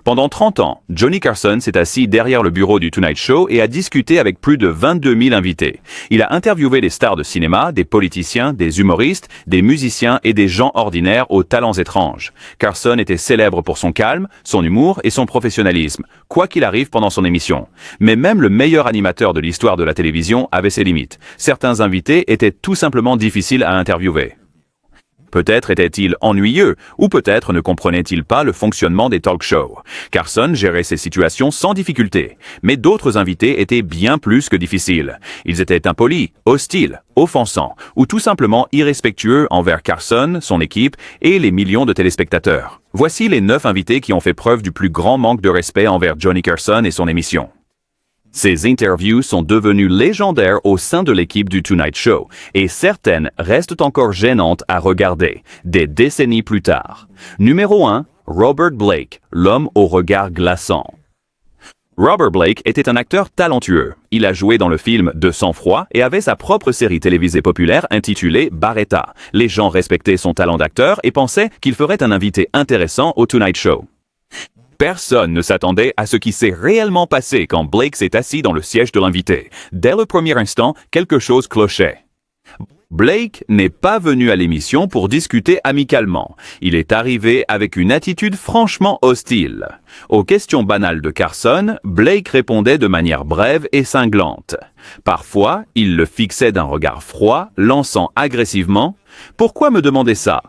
Pendant 30 ans, Johnny Carson s'est assis derrière le bureau du Tonight Show et a discuté avec plus de 22 000 invités. Il a interviewé des stars de cinéma, des politiciens, des humoristes, des musiciens et des gens ordinaires aux talents étranges. Carson était célèbre pour son calme, son humour et son professionnalisme, quoi qu'il arrive pendant son émission. Mais même le meilleur animateur de l'histoire de la télévision avait ses limites. Certains invités étaient tout simplement difficiles à interviewer. Peut-être était-il ennuyeux, ou peut-être ne comprenait-il pas le fonctionnement des talk-shows. Carson gérait ces situations sans difficulté, mais d'autres invités étaient bien plus que difficiles. Ils étaient impolis, hostiles, offensants, ou tout simplement irrespectueux envers Carson, son équipe et les millions de téléspectateurs. Voici les 9 invités qui ont fait preuve du plus grand manque de respect envers Johnny Carson et son émission. Ces interviews sont devenues légendaires au sein de l'équipe du Tonight Show, et certaines restent encore gênantes à regarder, des décennies plus tard. Numéro 1, Robert Blake, l'homme au regard glaçant. Robert Blake était un acteur talentueux. Il a joué dans le film De sang-froid et avait sa propre série télévisée populaire intitulée Baretta. Les gens respectaient son talent d'acteur et pensaient qu'il ferait un invité intéressant au Tonight Show. Personne ne s'attendait à ce qui s'est réellement passé quand Blake s'est assis dans le siège de l'invité. Dès le premier instant, quelque chose clochait. Blake n'est pas venu à l'émission pour discuter amicalement. Il est arrivé avec une attitude franchement hostile. Aux questions banales de Carson, Blake répondait de manière brève et cinglante. Parfois, il le fixait d'un regard froid, lançant agressivement « Pourquoi me demander ça ?»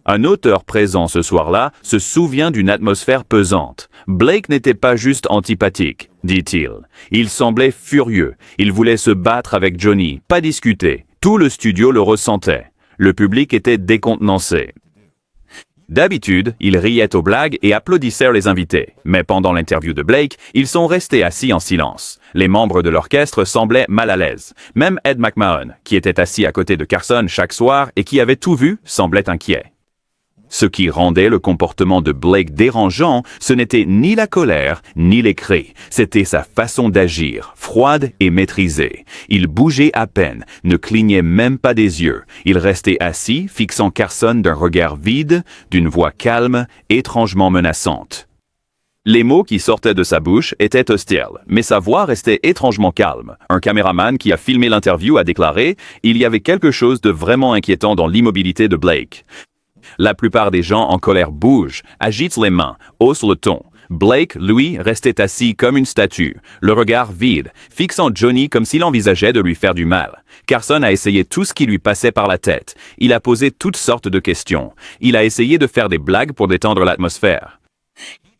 Un auteur présent ce soir-là se souvient d'une atmosphère pesante. Blake n'était pas juste antipathique, dit-il. Il semblait furieux. Il voulait se battre avec Johnny, pas discuter. Tout le studio le ressentait. Le public était décontenancé. D'habitude, ils riaient aux blagues et applaudissaient les invités. Mais pendant l'interview de Blake, ils sont restés assis en silence. Les membres de l'orchestre semblaient mal à l'aise. Même Ed McMahon, qui était assis à côté de Carson chaque soir et qui avait tout vu, semblait inquiet. Ce qui rendait le comportement de Blake dérangeant, ce n'était ni la colère, ni les cris. C'était sa façon d'agir, froide et maîtrisée. Il bougeait à peine, ne clignait même pas des yeux. Il restait assis, fixant Carson d'un regard vide, d'une voix calme, étrangement menaçante. Les mots qui sortaient de sa bouche étaient hostiles, mais sa voix restait étrangement calme. Un caméraman qui a filmé l'interview a déclaré « Il y avait quelque chose de vraiment inquiétant dans l'immobilité de Blake ». La plupart des gens en colère bougent, agitent les mains, haussent le ton. Blake, lui, restait assis comme une statue, le regard vide, fixant Johnny comme s'il envisageait de lui faire du mal. Carson a essayé tout ce qui lui passait par la tête. Il a posé toutes sortes de questions. Il a essayé de faire des blagues pour détendre l'atmosphère.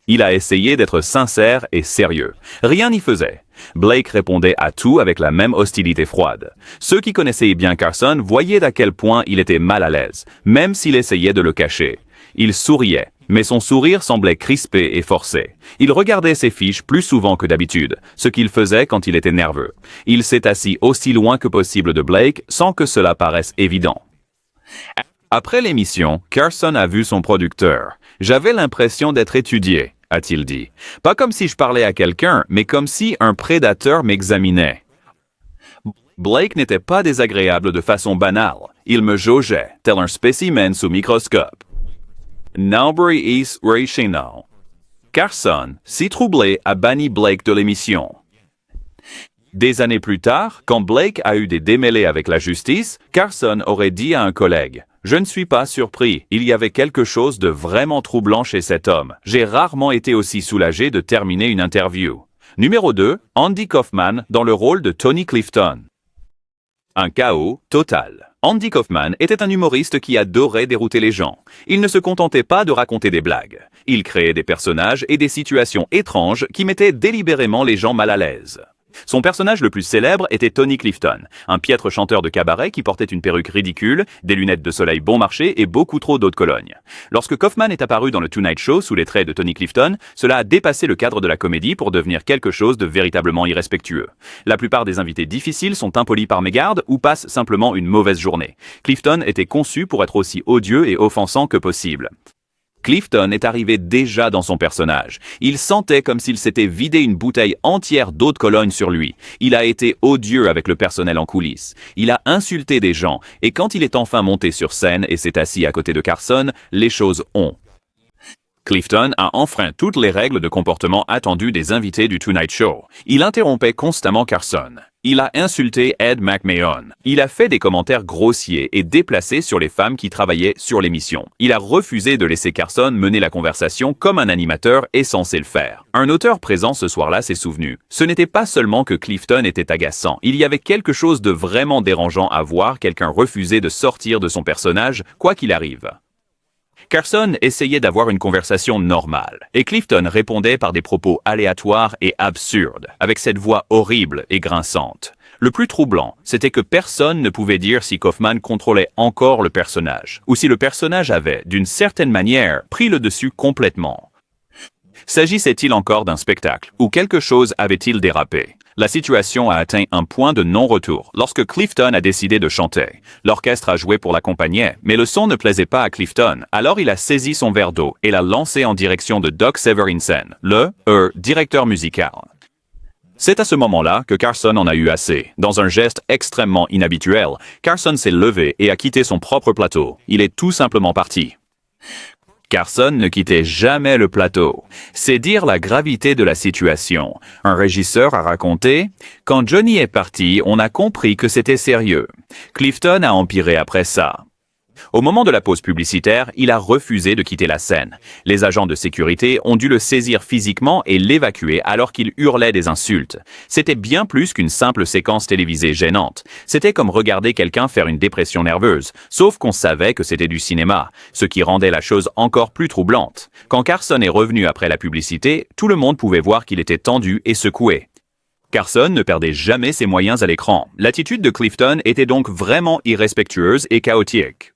Il a essayé d'être sincère et sérieux. Rien n'y faisait. Blake répondait à tout avec la même hostilité froide. Ceux qui connaissaient bien Carson voyaient à quel point il était mal à l'aise, même s'il essayait de le cacher. Il souriait, mais son sourire semblait crispé et forcé. Il regardait ses fiches plus souvent que d'habitude, ce qu'il faisait quand il était nerveux. Il s'est assis aussi loin que possible de Blake sans que cela paraisse évident. Après l'émission, Carson a vu son producteur. « J'avais l'impression d'être étudié », a-t-il dit. « Pas comme si je parlais à quelqu'un, mais comme si un prédateur m'examinait. » Blake n'était pas désagréable de façon banale. Il me jaugeait, tel un spécimen sous microscope. Nowbury East Racino. Carson, si troublé, a banni Blake de l'émission. Des années plus tard, quand Blake a eu des démêlés avec la justice, Carson aurait dit à un collègue « Je ne suis pas surpris, il y avait quelque chose de vraiment troublant chez cet homme. J'ai rarement été aussi soulagé de terminer une interview. » Numéro 2, Andy Kaufman dans le rôle de Tony Clifton. Un chaos total. Andy Kaufman était un humoriste qui adorait dérouter les gens. Il ne se contentait pas de raconter des blagues. Il créait des personnages et des situations étranges qui mettaient délibérément les gens mal à l'aise. Son personnage le plus célèbre était Tony Clifton, un piètre chanteur de cabaret qui portait une perruque ridicule, des lunettes de soleil bon marché et beaucoup trop d'eau de Cologne. Lorsque Kaufman est apparu dans le Tonight Show sous les traits de Tony Clifton, cela a dépassé le cadre de la comédie pour devenir quelque chose de véritablement irrespectueux. La plupart des invités difficiles sont impolis par mégarde ou passent simplement une mauvaise journée. Clifton était conçu pour être aussi odieux et offensant que possible. Clifton est arrivé déjà dans son personnage. Il sentait comme s'il s'était vidé une bouteille entière d'eau de Cologne sur lui. Il a été odieux avec le personnel en coulisses. Il a insulté des gens, et quand il est enfin monté sur scène et s'est assis à côté de Carson, les choses ont Clifton a enfreint toutes les règles de comportement attendues des invités du Tonight Show. Il interrompait constamment Carson. Il a insulté Ed McMahon. Il a fait des commentaires grossiers et déplacés sur les femmes qui travaillaient sur l'émission. Il a refusé de laisser Carson mener la conversation comme un animateur est censé le faire. Un auteur présent ce soir-là s'est souvenu. Ce n'était pas seulement que Clifton était agaçant. Il y avait quelque chose de vraiment dérangeant à voir quelqu'un refuser de sortir de son personnage, quoi qu'il arrive. Carson essayait d'avoir une conversation normale, et Clifton répondait par des propos aléatoires et absurdes, avec cette voix horrible et grinçante. Le plus troublant, c'était que personne ne pouvait dire si Kaufman contrôlait encore le personnage, ou si le personnage avait, d'une certaine manière, pris le dessus complètement. S'agissait-il encore d'un spectacle, ou quelque chose avait-il dérapé? La situation a atteint un point de non-retour lorsque Clifton a décidé de chanter. L'orchestre a joué pour l'accompagner, mais le son ne plaisait pas à Clifton. Alors il a saisi son verre d'eau et l'a lancé en direction de Doc Severinsen, le directeur musical. C'est à ce moment-là que Carson en a eu assez. Dans un geste extrêmement inhabituel, Carson s'est levé et a quitté son propre plateau. Il est tout simplement parti. Carson ne quittait jamais le plateau. C'est dire la gravité de la situation. Un régisseur a raconté « Quand Johnny est parti, on a compris que c'était sérieux. Clifton a empiré après ça. » Au moment de la pause publicitaire, il a refusé de quitter la scène. Les agents de sécurité ont dû le saisir physiquement et l'évacuer alors qu'il hurlait des insultes. C'était bien plus qu'une simple séquence télévisée gênante. C'était comme regarder quelqu'un faire une dépression nerveuse, sauf qu'on savait que c'était du cinéma, ce qui rendait la chose encore plus troublante. Quand Carson est revenu après la publicité, tout le monde pouvait voir qu'il était tendu et secoué. Carson ne perdait jamais ses moyens à l'écran. L'attitude de Clifton était donc vraiment irrespectueuse et chaotique.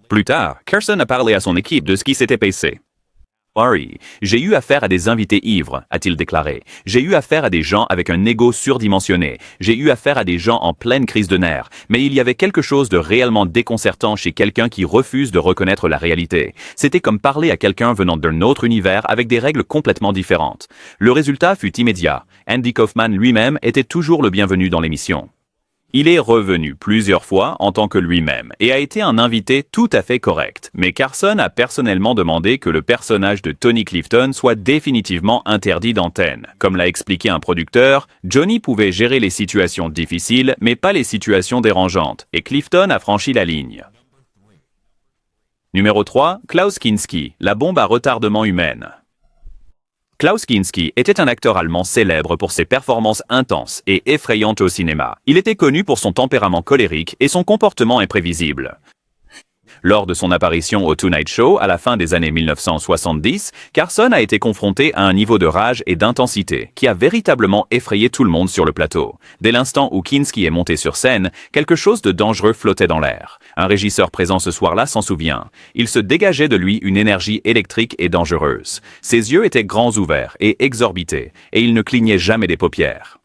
Plus tard, Carson a parlé à son équipe de ce qui s'était passé. « Harry, j'ai eu affaire à des invités ivres, a-t-il déclaré. J'ai eu affaire à des gens avec un ego surdimensionné. J'ai eu affaire à des gens en pleine crise de nerfs. Mais il y avait quelque chose de réellement déconcertant chez quelqu'un qui refuse de reconnaître la réalité. C'était comme parler à quelqu'un venant d'un autre univers avec des règles complètement différentes. Le résultat fut immédiat. Andy Kaufman lui-même était toujours le bienvenu dans l'émission. Il est revenu plusieurs fois en tant que lui-même et a été un invité tout à fait correct. Mais Carson a personnellement demandé que le personnage de Tony Clifton soit définitivement interdit d'antenne. Comme l'a expliqué un producteur, Johnny pouvait gérer les situations difficiles mais pas les situations dérangeantes. Et Clifton a franchi la ligne. Numéro 3, Klaus Kinski, la bombe à retardement humaine. Klaus Kinski était un acteur allemand célèbre pour ses performances intenses et effrayantes au cinéma. Il était connu pour son tempérament colérique et son comportement imprévisible. Lors de son apparition au Tonight Show à la fin des années 1970, Carson a été confronté à un niveau de rage et d'intensité qui a véritablement effrayé tout le monde sur le plateau. Dès l'instant où Kinski est monté sur scène, quelque chose de dangereux flottait dans l'air. Un régisseur présent ce soir-là s'en souvient. Il se dégageait de lui une énergie électrique et dangereuse. Ses yeux étaient grands ouverts et exorbités, et il ne clignait jamais des paupières.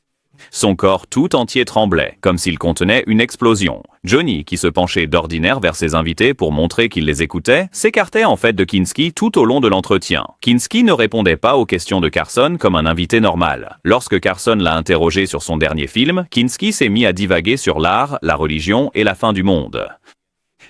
Son corps tout entier tremblait, comme s'il contenait une explosion. Johnny, qui se penchait d'ordinaire vers ses invités pour montrer qu'il les écoutait, s'écartait en fait de Kinski tout au long de l'entretien. Kinski ne répondait pas aux questions de Carson comme un invité normal. Lorsque Carson l'a interrogé sur son dernier film, Kinski s'est mis à divaguer sur l'art, la religion et la fin du monde.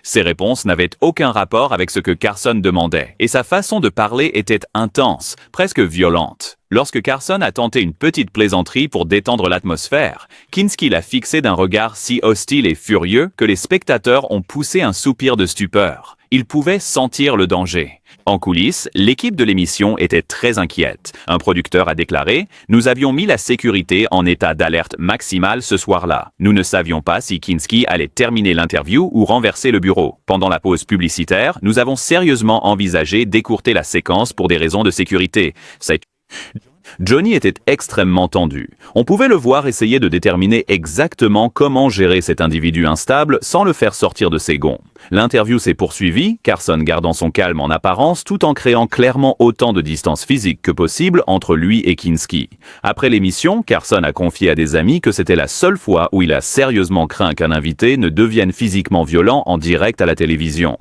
Ses réponses n'avaient aucun rapport avec ce que Carson demandait, et sa façon de parler était intense, presque violente. Lorsque Carson a tenté une petite plaisanterie pour détendre l'atmosphère, Kinski l'a fixé d'un regard si hostile et furieux que les spectateurs ont poussé un soupir de stupeur. Ils pouvaient sentir le danger. En coulisses, l'équipe de l'émission était très inquiète. Un producteur a déclaré « Nous avions mis la sécurité en état d'alerte maximale ce soir-là. Nous ne savions pas si Kinski allait terminer l'interview ou renverser le bureau. Pendant la pause publicitaire, nous avons sérieusement envisagé d'écourter la séquence pour des raisons de sécurité. » Johnny était extrêmement tendu. On pouvait le voir essayer de déterminer exactement comment gérer cet individu instable sans le faire sortir de ses gonds. L'interview s'est poursuivie, Carson gardant son calme en apparence tout en créant clairement autant de distance physique que possible entre lui et Kinski. Après l'émission, Carson a confié à des amis que c'était la seule fois où il a sérieusement craint qu'un invité ne devienne physiquement violent en direct à la télévision.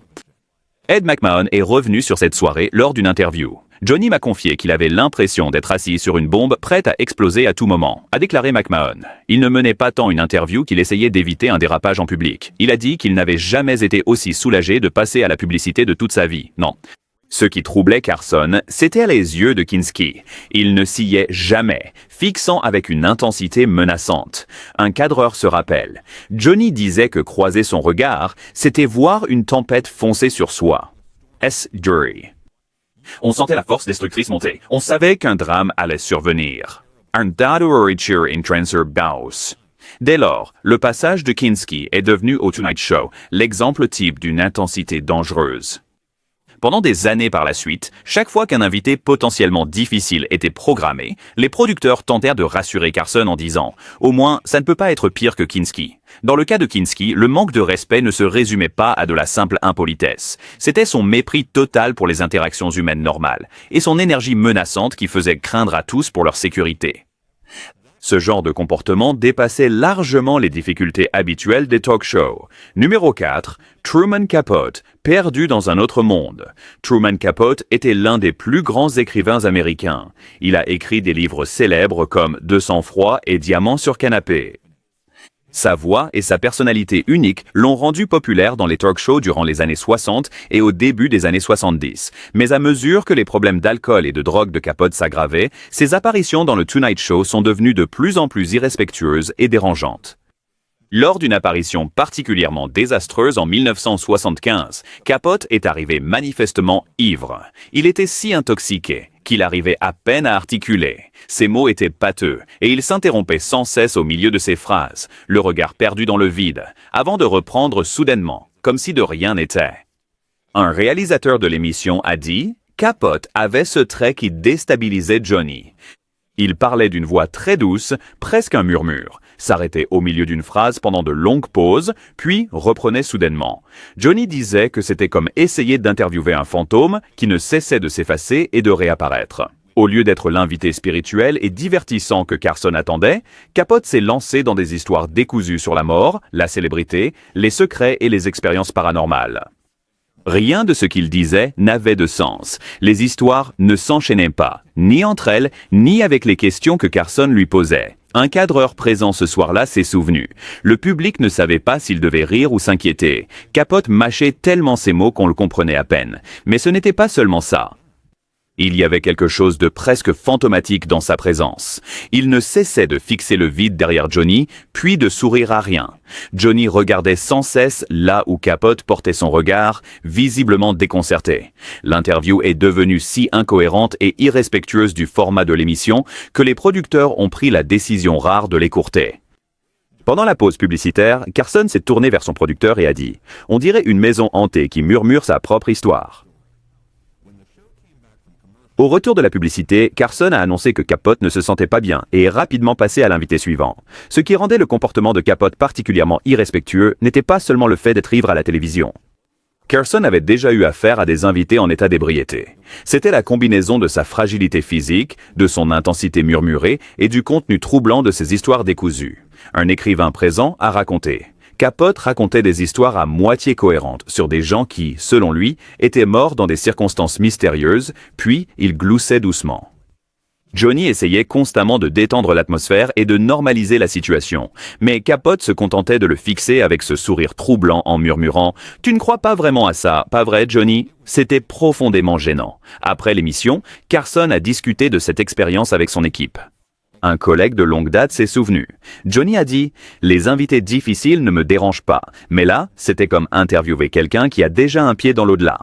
Ed McMahon est revenu sur cette soirée lors d'une interview. Johnny m'a confié qu'il avait l'impression d'être assis sur une bombe prête à exploser à tout moment, a déclaré McMahon. Il ne menait pas tant une interview qu'il essayait d'éviter un dérapage en public. Il a dit qu'il n'avait jamais été aussi soulagé de passer à la publicité de toute sa vie. Non. Ce qui troublait Carson, c'était les yeux de Kinski. Il ne sciait jamais, fixant avec une intensité menaçante. Un cadreur se rappelle. Johnny disait que croiser son regard, c'était voir une tempête foncer sur soi. S. Dury. On sentait la force destructrice monter. On savait qu'un drame allait survenir. Un dadurriture in transer baus. Dès lors, le passage de Kinski est devenu au Tonight Show l'exemple type d'une intensité dangereuse. Pendant des années par la suite, chaque fois qu'un invité potentiellement difficile était programmé, les producteurs tentèrent de rassurer Carson en disant « Au moins, ça ne peut pas être pire que Kinski ». Dans le cas de Kinski, le manque de respect ne se résumait pas à de la simple impolitesse. C'était son mépris total pour les interactions humaines normales, et son énergie menaçante qui faisait craindre à tous pour leur sécurité. Ce genre de comportement dépassait largement les difficultés habituelles des talk shows. Numéro 4, Truman Capote, perdu dans un autre monde. Truman Capote était l'un des plus grands écrivains américains. Il a écrit des livres célèbres comme De sang-froid et Diamant sur canapé. Sa voix et sa personnalité unique l'ont rendu populaire dans les talk shows durant les années 60 et au début des années 70. Mais à mesure que les problèmes d'alcool et de drogue de Capote s'aggravaient, ses apparitions dans le Tonight Show sont devenues de plus en plus irrespectueuses et dérangeantes. Lors d'une apparition particulièrement désastreuse en 1975, Capote est arrivé manifestement ivre. Il était si intoxiqué qu'il arrivait à peine à articuler. Ses mots étaient pâteux et il s'interrompait sans cesse au milieu de ses phrases, le regard perdu dans le vide, avant de reprendre soudainement, comme si de rien n'était. Un réalisateur de l'émission a dit « Capote avait ce trait qui déstabilisait Johnny ». Il parlait d'une voix très douce, presque un murmure, s'arrêtait au milieu d'une phrase pendant de longues pauses, puis reprenait soudainement. Johnny disait que c'était comme essayer d'interviewer un fantôme qui ne cessait de s'effacer et de réapparaître. Au lieu d'être l'invité spirituel et divertissant que Carson attendait, Capote s'est lancé dans des histoires décousues sur la mort, la célébrité, les secrets et les expériences paranormales. Rien de ce qu'il disait n'avait de sens. Les histoires ne s'enchaînaient pas, ni entre elles, ni avec les questions que Carson lui posait. Un cadreur présent ce soir-là s'est souvenu. Le public ne savait pas s'il devait rire ou s'inquiéter. Capote mâchait tellement ses mots qu'on le comprenait à peine. Mais ce n'était pas seulement ça. Il y avait quelque chose de presque fantomatique dans sa présence. Il ne cessait de fixer le vide derrière Johnny, puis de sourire à rien. Johnny regardait sans cesse là où Capote portait son regard, visiblement déconcerté. L'interview est devenue si incohérente et irrespectueuse du format de l'émission que les producteurs ont pris la décision rare de l'écourter. Pendant la pause publicitaire, Carson s'est tourné vers son producteur et a dit « On dirait une maison hantée qui murmure sa propre histoire ». Au retour de la publicité, Carson a annoncé que Capote ne se sentait pas bien et est rapidement passé à l'invité suivant. Ce qui rendait le comportement de Capote particulièrement irrespectueux n'était pas seulement le fait d'être ivre à la télévision. Carson avait déjà eu affaire à des invités en état d'ébriété. C'était la combinaison de sa fragilité physique, de son intensité murmurée et du contenu troublant de ses histoires décousues. Un écrivain présent a raconté. Capote racontait des histoires à moitié cohérentes sur des gens qui, selon lui, étaient morts dans des circonstances mystérieuses, puis il gloussait doucement. Johnny essayait constamment de détendre l'atmosphère et de normaliser la situation, mais Capote se contentait de le fixer avec ce sourire troublant en murmurant « Tu ne crois pas vraiment à ça, pas vrai, Johnny ?» C'était profondément gênant. Après l'émission, Carson a discuté de cette expérience avec son équipe. Un collègue de longue date s'est souvenu. Johnny a dit « Les invités difficiles ne me dérangent pas, mais là, c'était comme interviewer quelqu'un qui a déjà un pied dans l'au-delà. »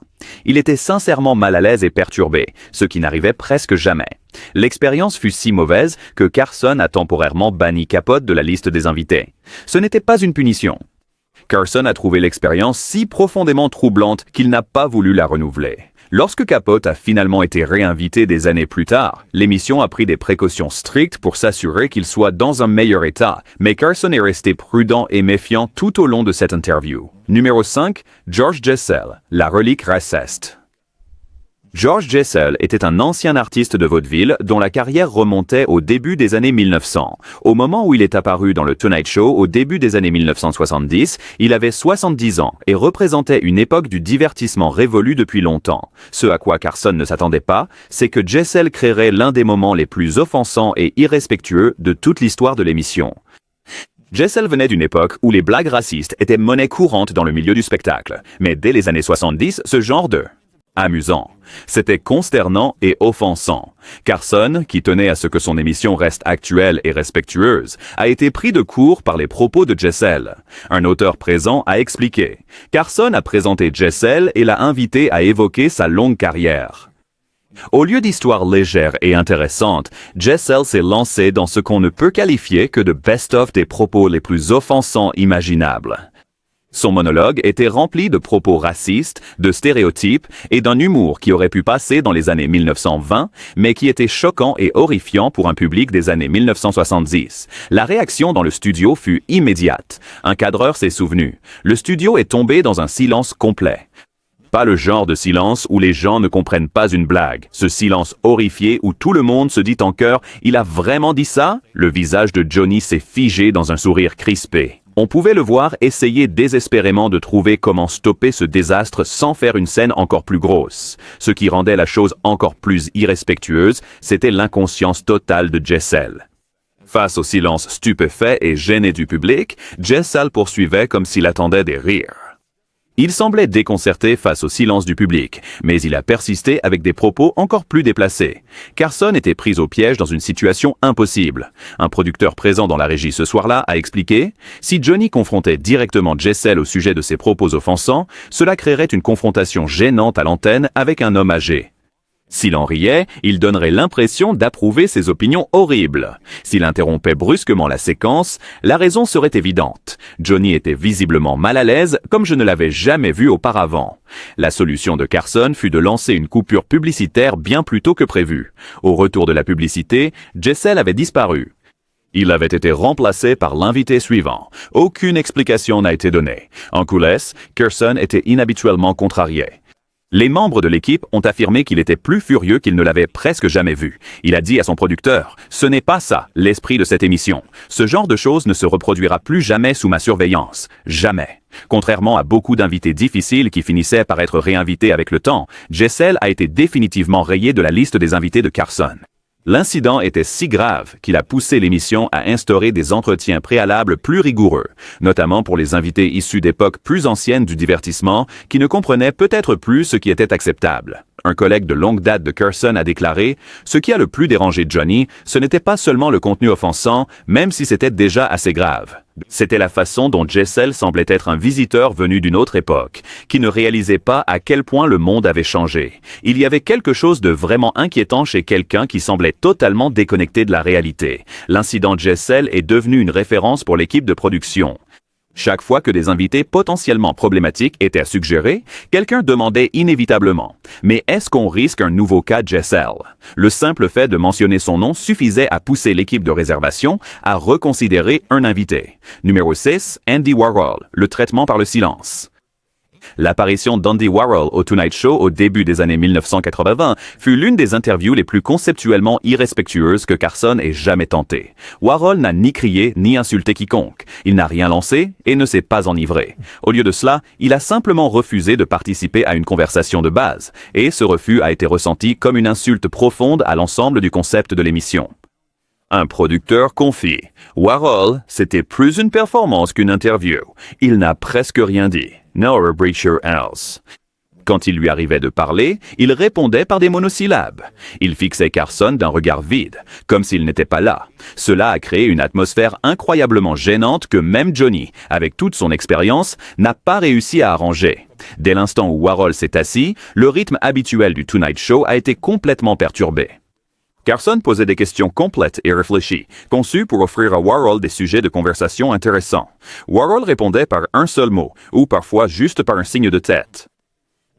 Il était sincèrement mal à l'aise et perturbé, ce qui n'arrivait presque jamais. L'expérience fut si mauvaise que Carson a temporairement banni Capote de la liste des invités. Ce n'était pas une punition. Carson a trouvé l'expérience si profondément troublante qu'il n'a pas voulu la renouveler. Lorsque Capote a finalement été réinvité des années plus tard, l'émission a pris des précautions strictes pour s'assurer qu'il soit dans un meilleur état, mais Carson est resté prudent et méfiant tout au long de cette interview. Numéro 5, George Jessel, la relique raceste. George Jessel était un ancien artiste de vaudeville dont la carrière remontait au début des années 1900. Au moment où il est apparu dans le Tonight Show au début des années 1970, il avait 70 ans et représentait une époque du divertissement révolu depuis longtemps. Ce à quoi Carson ne s'attendait pas, c'est que Jessel créerait l'un des moments les plus offensants et irrespectueux de toute l'histoire de l'émission. Jessel venait d'une époque où les blagues racistes étaient monnaie courante dans le milieu du spectacle. Mais dès les années 70, ce genre de amusant. C'était consternant et offensant. Carson, qui tenait à ce que son émission reste actuelle et respectueuse, a été pris de court par les propos de Jessel. Un auteur présent a expliqué. Carson a présenté Jessel et l'a invité à évoquer sa longue carrière. Au lieu d'histoires légères et intéressantes, Jessel s'est lancé dans ce qu'on ne peut qualifier que de best-of des propos les plus offensants imaginables. Son monologue était rempli de propos racistes, de stéréotypes et d'un humour qui aurait pu passer dans les années 1920, mais qui était choquant et horrifiant pour un public des années 1970. La réaction dans le studio fut immédiate. Un cadreur s'est souvenu. Le studio est tombé dans un silence complet. Pas le genre de silence où les gens ne comprennent pas une blague. Ce silence horrifié où tout le monde se dit en chœur « Il a vraiment dit ça ?» Le visage de Johnny s'est figé dans un sourire crispé. On pouvait le voir essayer désespérément de trouver comment stopper ce désastre sans faire une scène encore plus grosse. Ce qui rendait la chose encore plus irrespectueuse, c'était l'inconscience totale de Jessel. Face au silence stupéfait et gêné du public, Jessel poursuivait comme s'il attendait des rires. Il semblait déconcerté face au silence du public, mais il a persisté avec des propos encore plus déplacés. Carson était pris au piège dans une situation impossible. Un producteur présent dans la régie ce soir-là a expliqué « Si Johnny confrontait directement Jessel au sujet de ses propos offensants, cela créerait une confrontation gênante à l'antenne avec un homme âgé. » S'il en riait, il donnerait l'impression d'approuver ses opinions horribles. S'il interrompait brusquement la séquence, la raison serait évidente. Johnny était visiblement mal à l'aise, comme je ne l'avais jamais vu auparavant. La solution de Carson fut de lancer une coupure publicitaire bien plus tôt que prévu. Au retour de la publicité, Jessel avait disparu. Il avait été remplacé par l'invité suivant. Aucune explication n'a été donnée. En coulisses, Carson était inhabituellement contrarié. Les membres de l'équipe ont affirmé qu'il était plus furieux qu'il ne l'avait presque jamais vu. Il a dit à son producteur « Ce n'est pas ça, l'esprit de cette émission. Ce genre de choses ne se reproduira plus jamais sous ma surveillance. Jamais. » Contrairement à beaucoup d'invités difficiles qui finissaient par être réinvités avec le temps, Jessel a été définitivement rayé de la liste des invités de Carson. L'incident était si grave qu'il a poussé l'émission à instaurer des entretiens préalables plus rigoureux, notamment pour les invités issus d'époques plus anciennes du divertissement qui ne comprenaient peut-être plus ce qui était acceptable. Un collègue de longue date de Carson a déclaré « Ce qui a le plus dérangé Johnny, ce n'était pas seulement le contenu offensant, même si c'était déjà assez grave. C'était la façon dont Jessel semblait être un visiteur venu d'une autre époque, qui ne réalisait pas à quel point le monde avait changé. Il y avait quelque chose de vraiment inquiétant chez quelqu'un qui semblait totalement déconnecté de la réalité. L'incident Jessel est devenu une référence pour l'équipe de production. Chaque fois que des invités potentiellement problématiques étaient suggérés, quelqu'un demandait inévitablement « Mais est-ce qu'on risque un nouveau cas Jessel ?» Le simple fait de mentionner son nom suffisait à pousser l'équipe de réservation à reconsidérer un invité. Numéro 6, Andy Warhol, le traitement par le silence. L'apparition d'Andy Warhol au Tonight Show au début des années 1980 fut l'une des interviews les plus conceptuellement irrespectueuses que Carson ait jamais tentées. Warhol n'a ni crié ni insulté quiconque. Il n'a rien lancé et ne s'est pas enivré. Au lieu de cela, il a simplement refusé de participer à une conversation de base, et ce refus a été ressenti comme une insulte profonde à l'ensemble du concept de l'émission. Un producteur confie. Warhol, c'était plus une performance qu'une interview. Il n'a presque rien dit. Nor a breacher else. Quand il lui arrivait de parler, il répondait par des monosyllabes. Il fixait Carson d'un regard vide, comme s'il n'était pas là. Cela a créé une atmosphère incroyablement gênante que même Johnny, avec toute son expérience, n'a pas réussi à arranger. Dès l'instant où Warhol s'est assis, le rythme habituel du Tonight Show a été complètement perturbé. Carson posait des questions complètes et réfléchies, conçues pour offrir à Warhol des sujets de conversation intéressants. Warhol répondait par un seul mot, ou parfois juste par un signe de tête.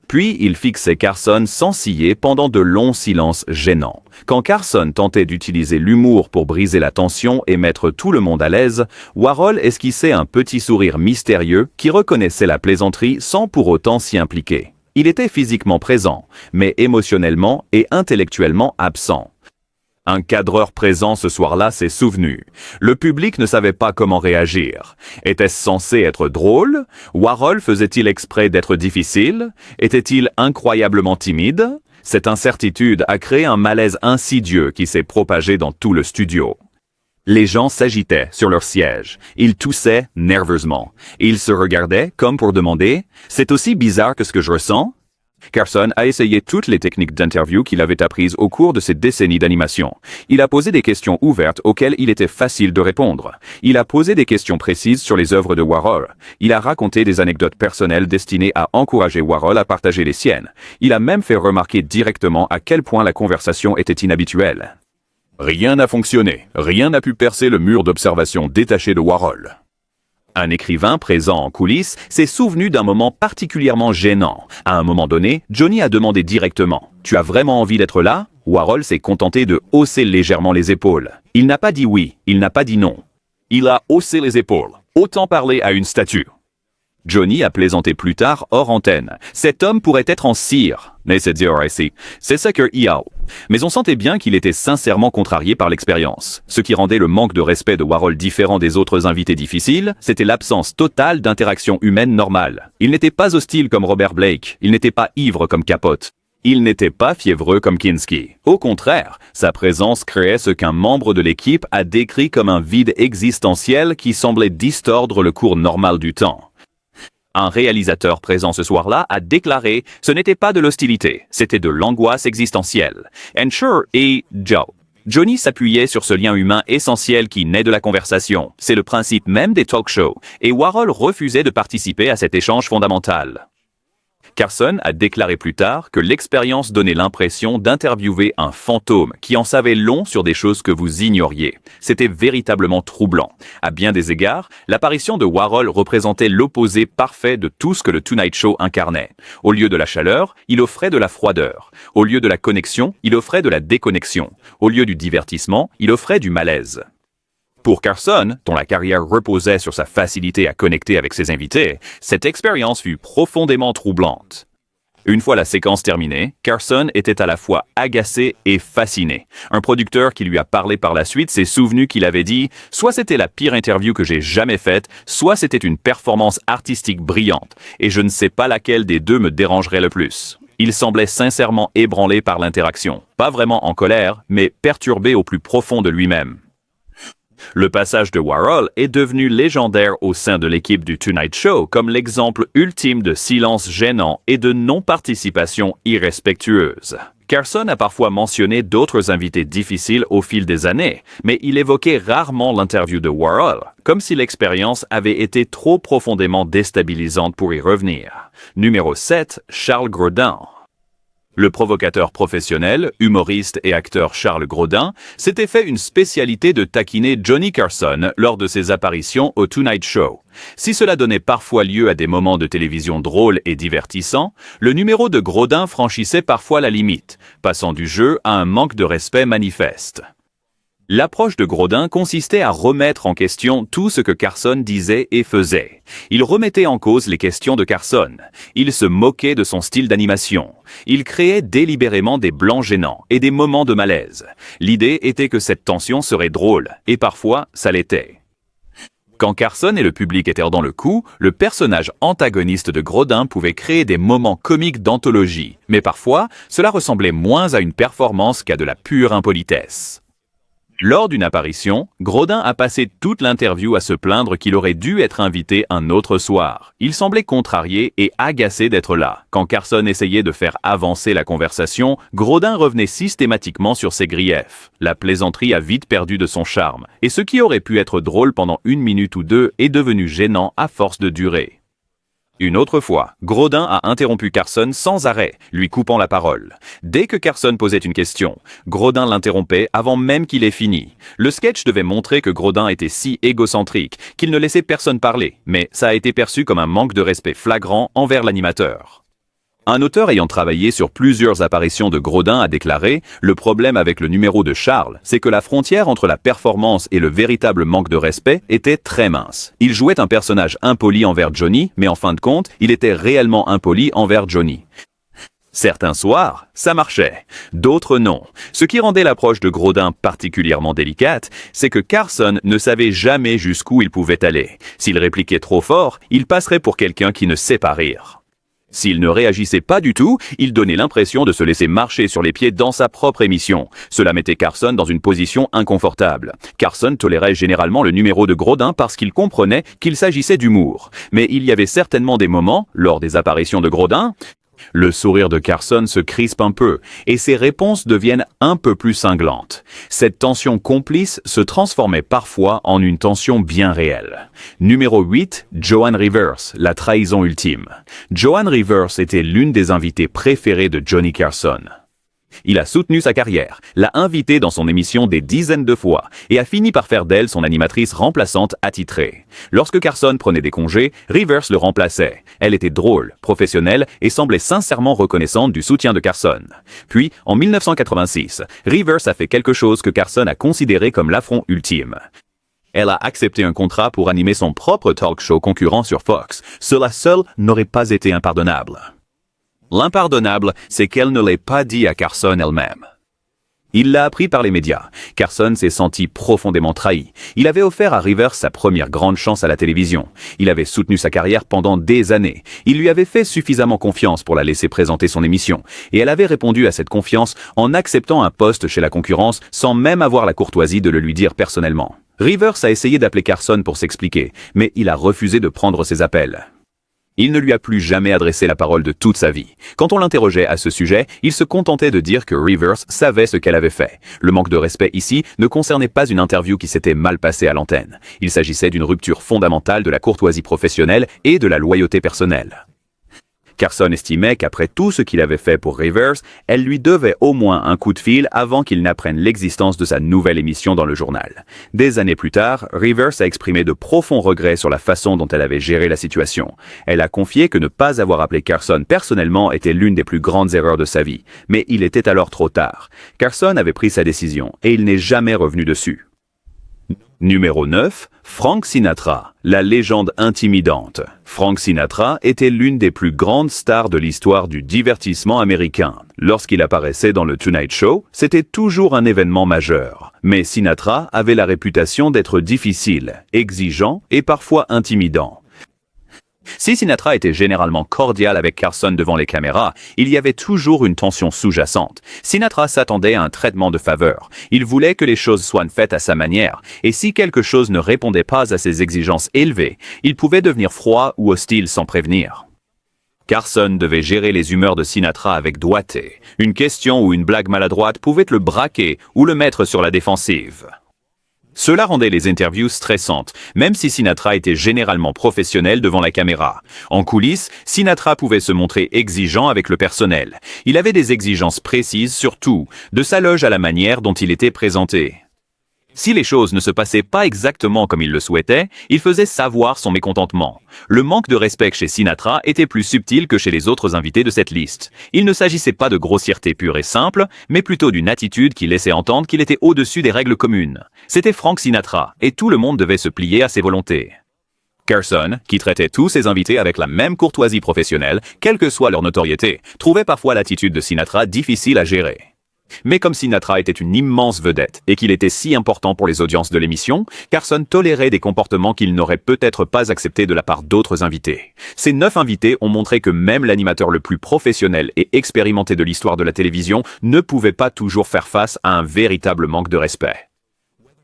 Puis il fixait Carson sans ciller pendant de longs silences gênants. Quand Carson tentait d'utiliser l'humour pour briser la tension et mettre tout le monde à l'aise, Warhol esquissait un petit sourire mystérieux qui reconnaissait la plaisanterie sans pour autant s'y impliquer. Il était physiquement présent, mais émotionnellement et intellectuellement absent. Un cadreur présent ce soir-là s'est souvenu. Le public ne savait pas comment réagir. Était-ce censé être drôle? Warhol faisait-il exprès d'être difficile? Était-il incroyablement timide? Cette incertitude a créé un malaise insidieux qui s'est propagé dans tout le studio. Les gens s'agitaient sur leurs sièges. Ils toussaient nerveusement. Ils se regardaient comme pour demander « C'est aussi bizarre que ce que je ressens ?» Carson a essayé toutes les techniques d'interview qu'il avait apprises au cours de ses décennies d'animation. Il a posé des questions ouvertes auxquelles il était facile de répondre. Il a posé des questions précises sur les œuvres de Warhol. Il a raconté des anecdotes personnelles destinées à encourager Warhol à partager les siennes. Il a même fait remarquer directement à quel point la conversation était inhabituelle. Rien n'a fonctionné. Rien n'a pu percer le mur d'observation détaché de Warhol. Un écrivain présent en coulisses s'est souvenu d'un moment particulièrement gênant. À un moment donné, Johnny a demandé directement « Tu as vraiment envie d'être là ?» Warhol s'est contenté de hausser légèrement les épaules. Il n'a pas dit oui, il n'a pas dit non. Il a haussé les épaules. Autant parler à une statue. Johnny a plaisanté plus tard hors antenne. Cet homme pourrait être en cire. Mais c'est dur ici. C'est ça que Yao. Mais on sentait bien qu'il était sincèrement contrarié par l'expérience. Ce qui rendait le manque de respect de Warhol différent des autres invités difficiles, c'était l'absence totale d'interaction humaine normale. Il n'était pas hostile comme Robert Blake. Il n'était pas ivre comme Capote. Il n'était pas fiévreux comme Kinski. Au contraire, sa présence créait ce qu'un membre de l'équipe a décrit comme un vide existentiel qui semblait distordre le cours normal du temps. Un réalisateur présent ce soir-là a déclaré « Ce n'était pas de l'hostilité, c'était de l'angoisse existentielle. » Ensure et Joe. Johnny s'appuyait sur ce lien humain essentiel qui naît de la conversation. C'est le principe même des talk shows. Et Warhol refusait de participer à cet échange fondamental. Carson a déclaré plus tard que l'expérience donnait l'impression d'interviewer un fantôme qui en savait long sur des choses que vous ignoriez. C'était véritablement troublant. À bien des égards, l'apparition de Warhol représentait l'opposé parfait de tout ce que le Tonight Show incarnait. Au lieu de la chaleur, il offrait de la froideur. Au lieu de la connexion, il offrait de la déconnexion. Au lieu du divertissement, il offrait du malaise. Pour Carson, dont la carrière reposait sur sa facilité à connecter avec ses invités, cette expérience fut profondément troublante. Une fois la séquence terminée, Carson était à la fois agacé et fasciné. Un producteur qui lui a parlé par la suite s'est souvenu qu'il avait dit « Soit c'était la pire interview que j'ai jamais faite, soit c'était une performance artistique brillante, et je ne sais pas laquelle des deux me dérangerait le plus. » Il semblait sincèrement ébranlé par l'interaction, pas vraiment en colère, mais perturbé au plus profond de lui-même. Le passage de Warhol est devenu légendaire au sein de l'équipe du Tonight Show comme l'exemple ultime de silence gênant et de non-participation irrespectueuse. Carson a parfois mentionné d'autres invités difficiles au fil des années, mais il évoquait rarement l'interview de Warhol, comme si l'expérience avait été trop profondément déstabilisante pour y revenir. Numéro 7, Charles Grodin. Le provocateur professionnel, humoriste et acteur Charles Grodin s'était fait une spécialité de taquiner Johnny Carson lors de ses apparitions au Tonight Show. Si cela donnait parfois lieu à des moments de télévision drôles et divertissants, le numéro de Grodin franchissait parfois la limite, passant du jeu à un manque de respect manifeste. L'approche de Grodin consistait à remettre en question tout ce que Carson disait et faisait. Il remettait en cause les questions de Carson. Il se moquait de son style d'animation. Il créait délibérément des blancs gênants et des moments de malaise. L'idée était que cette tension serait drôle, et parfois, ça l'était. Quand Carson et le public étaient dans le coup, le personnage antagoniste de Grodin pouvait créer des moments comiques d'anthologie, mais parfois, cela ressemblait moins à une performance qu'à de la pure impolitesse. Lors d'une apparition, Grodin a passé toute l'interview à se plaindre qu'il aurait dû être invité un autre soir. Il semblait contrarié et agacé d'être là. Quand Carson essayait de faire avancer la conversation, Grodin revenait systématiquement sur ses griefs. La plaisanterie a vite perdu de son charme, et ce qui aurait pu être drôle pendant 1 minute ou 2 est devenu gênant à force de durer. Une autre fois, Grodin a interrompu Carson sans arrêt, lui coupant la parole. Dès que Carson posait une question, Grodin l'interrompait avant même qu'il ait fini. Le sketch devait montrer que Grodin était si égocentrique qu'il ne laissait personne parler, mais ça a été perçu comme un manque de respect flagrant envers l'animateur. Un auteur ayant travaillé sur plusieurs apparitions de Grodin a déclaré « Le problème avec le numéro de Charles, c'est que la frontière entre la performance et le véritable manque de respect était très mince. Il jouait un personnage impoli envers Johnny, mais en fin de compte, il était réellement impoli envers Johnny. » Certains soirs, ça marchait, d'autres non. Ce qui rendait l'approche de Grodin particulièrement délicate, c'est que Carson ne savait jamais jusqu'où il pouvait aller. S'il répliquait trop fort, il passerait pour quelqu'un qui ne sait pas rire. S'il ne réagissait pas du tout, il donnait l'impression de se laisser marcher sur les pieds dans sa propre émission. Cela mettait Carson dans une position inconfortable. Carson tolérait généralement le numéro de Grodin parce qu'il comprenait qu'il s'agissait d'humour. Mais il y avait certainement des moments, lors des apparitions de Grodin, Le sourire de Carson se crispe un peu et ses réponses deviennent un peu plus cinglantes. Cette tension complice se transformait parfois en une tension bien réelle. Numéro 8, Joan Rivers, la trahison ultime. Joan Rivers était l'une des invitées préférées de Johnny Carson. Il a soutenu sa carrière, l'a invitée dans son émission des dizaines de fois et a fini par faire d'elle son animatrice remplaçante attitrée. Lorsque Carson prenait des congés, Rivers le remplaçait. Elle était drôle, professionnelle et semblait sincèrement reconnaissante du soutien de Carson. Puis, en 1986, Rivers a fait quelque chose que Carson a considéré comme l'affront ultime. Elle a accepté un contrat pour animer son propre talk show concurrent sur Fox. Cela seul n'aurait pas été impardonnable. L'impardonnable, c'est qu'elle ne l'ait pas dit à Carson elle-même. Il l'a appris par les médias. Carson s'est senti profondément trahi. Il avait offert à Rivers sa première grande chance à la télévision. Il avait soutenu sa carrière pendant des années. Il lui avait fait suffisamment confiance pour la laisser présenter son émission. Et elle avait répondu à cette confiance en acceptant un poste chez la concurrence sans même avoir la courtoisie de le lui dire personnellement. Rivers a essayé d'appeler Carson pour s'expliquer, mais il a refusé de prendre ses appels. Il ne lui a plus jamais adressé la parole de toute sa vie. Quand on l'interrogeait à ce sujet, il se contentait de dire que Rivers savait ce qu'elle avait fait. Le manque de respect ici ne concernait pas une interview qui s'était mal passée à l'antenne. Il s'agissait d'une rupture fondamentale de la courtoisie professionnelle et de la loyauté personnelle. Carson estimait qu'après tout ce qu'il avait fait pour Rivers, elle lui devait au moins un coup de fil avant qu'il n'apprenne l'existence de sa nouvelle émission dans le journal. Des années plus tard, Rivers a exprimé de profonds regrets sur la façon dont elle avait géré la situation. Elle a confié que ne pas avoir appelé Carson personnellement était l'une des plus grandes erreurs de sa vie. Mais il était alors trop tard. Carson avait pris sa décision et il n'est jamais revenu dessus. Numéro 9, Frank Sinatra, la légende intimidante. Frank Sinatra était l'une des plus grandes stars de l'histoire du divertissement américain. Lorsqu'il apparaissait dans le Tonight Show, c'était toujours un événement majeur. Mais Sinatra avait la réputation d'être difficile, exigeant et parfois intimidant. Si Sinatra était généralement cordial avec Carson devant les caméras, il y avait toujours une tension sous-jacente. Sinatra s'attendait à un traitement de faveur. Il voulait que les choses soient faites à sa manière, et si quelque chose ne répondait pas à ses exigences élevées, il pouvait devenir froid ou hostile sans prévenir. Carson devait gérer les humeurs de Sinatra avec doigté. Une question ou une blague maladroite pouvait le braquer ou le mettre sur la défensive. Cela rendait les interviews stressantes, même si Sinatra était généralement professionnel devant la caméra. En coulisses, Sinatra pouvait se montrer exigeant avec le personnel. Il avait des exigences précises sur tout, de sa loge à la manière dont il était présenté. Si les choses ne se passaient pas exactement comme il le souhaitait, il faisait savoir son mécontentement. Le manque de respect chez Sinatra était plus subtil que chez les autres invités de cette liste. Il ne s'agissait pas de grossièreté pure et simple, mais plutôt d'une attitude qui laissait entendre qu'il était au-dessus des règles communes. C'était Frank Sinatra, et tout le monde devait se plier à ses volontés. Carson, qui traitait tous ses invités avec la même courtoisie professionnelle, quelle que soit leur notoriété, trouvait parfois l'attitude de Sinatra difficile à gérer. Mais comme Sinatra était une immense vedette et qu'il était si important pour les audiences de l'émission, Carson tolérait des comportements qu'il n'aurait peut-être pas acceptés de la part d'autres invités. Ces 9 invités ont montré que même l'animateur le plus professionnel et expérimenté de l'histoire de la télévision ne pouvait pas toujours faire face à un véritable manque de respect.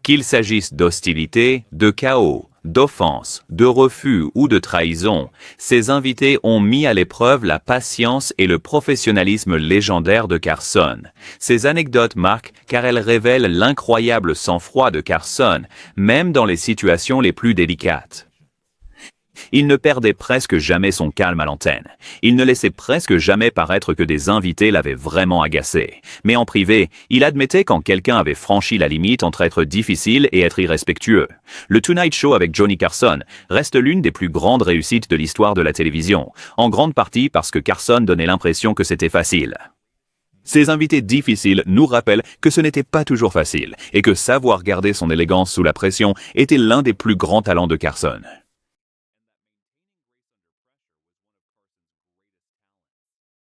Qu'il s'agisse d'hostilité, de chaos, d'offense, de refus ou de trahison, ces invités ont mis à l'épreuve la patience et le professionnalisme légendaire de Carson. Ces anecdotes marquent car elles révèlent l'incroyable sang-froid de Carson, même dans les situations les plus délicates. Il ne perdait presque jamais son calme à l'antenne. Il ne laissait presque jamais paraître que des invités l'avaient vraiment agacé. Mais en privé, il admettait quand quelqu'un avait franchi la limite entre être difficile et être irrespectueux. Le Tonight Show avec Johnny Carson reste l'une des plus grandes réussites de l'histoire de la télévision, en grande partie parce que Carson donnait l'impression que c'était facile. Ces invités difficiles nous rappellent que ce n'était pas toujours facile et que savoir garder son élégance sous la pression était l'un des plus grands talents de Carson.